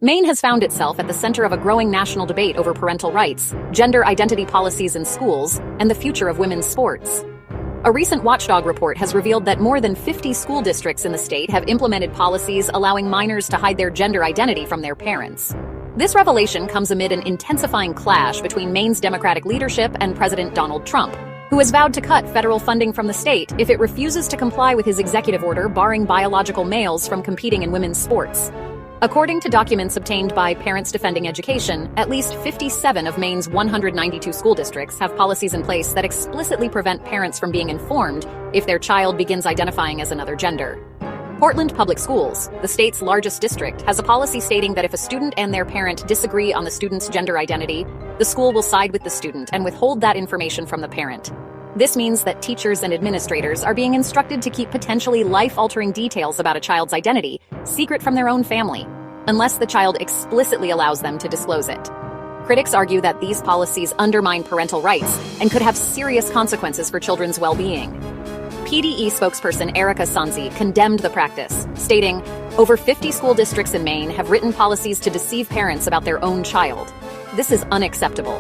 Maine has found itself at the center of a growing national debate over parental rights, gender identity policies in schools, and the future of women's sports. A recent watchdog report has revealed that more than 50 school districts in the state have implemented policies allowing minors to hide their gender identity from their parents. This revelation comes amid an intensifying clash between Maine's Democratic leadership and President Donald Trump, who has vowed to cut federal funding from the state if it refuses to comply with his executive order barring biological males from competing in women's sports. According to documents obtained by Parents Defending Education, at least 57 of Maine's 192 school districts have policies in place that explicitly prevent parents from being informed if their child begins identifying as another gender. Portland Public Schools, the state's largest district, has a policy stating that if a student and their parent disagree on the student's gender identity, the school will side with the student and withhold that information from the parent. This means that teachers and administrators are being instructed to keep potentially life-altering details about a child's identity secret from their own family, unless the child explicitly allows them to disclose it. Critics argue that these policies undermine parental rights and could have serious consequences for children's well-being. PDE spokesperson Erica Sanzi condemned the practice, stating, "Over 50 school districts in Maine have written policies to deceive parents about their own child. This is unacceptable."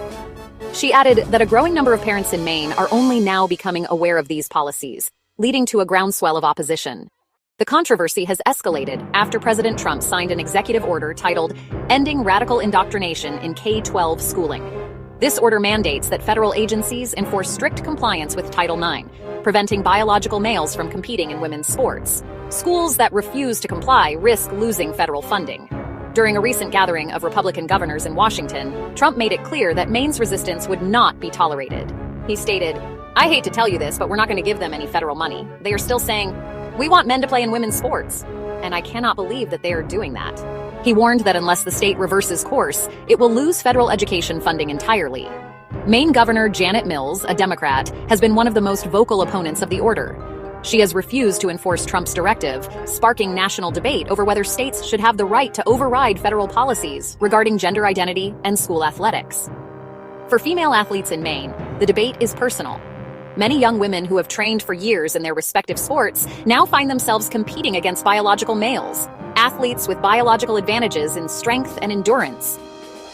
She added that a growing number of parents in Maine are only now becoming aware of these policies, leading to a groundswell of opposition. The controversy has escalated after President Trump signed an executive order titled Ending Radical Indoctrination in K-12 Schooling. This order mandates that federal agencies enforce strict compliance with Title IX, preventing biological males from competing in women's sports. Schools that refuse to comply risk losing federal funding. During a recent gathering of Republican governors in Washington, Trump made it clear that Maine's resistance would not be tolerated. He stated, "I hate to tell you this, but we're not going to give them any federal money. They are still saying, 'We want men to play in women's sports.' And I cannot believe that they are doing that." He warned that unless the state reverses course, it will lose federal education funding entirely. Maine Governor Janet Mills, a Democrat, has been one of the most vocal opponents of the order. She has refused to enforce Trump's directive, sparking national debate over whether states should have the right to override federal policies regarding gender identity and school athletics. For female athletes in Maine, the debate is personal. Many young women who have trained for years in their respective sports now find themselves competing against biological males, athletes with biological advantages in strength and endurance.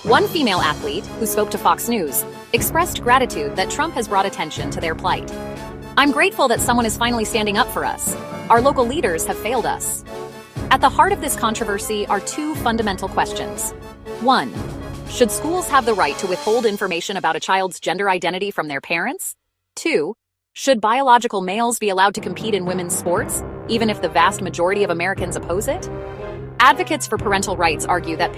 One female athlete, who spoke to Fox News, expressed gratitude that Trump has brought attention to their plight. "I'm grateful that someone is finally standing up for us. Our local leaders have failed us." At the heart of this controversy are two fundamental questions. 1. Should schools have the right to withhold information about a child's gender identity from their parents? 2. Should biological males be allowed to compete in women's sports, even if the vast majority of Americans oppose it? Advocates for parental rights argue that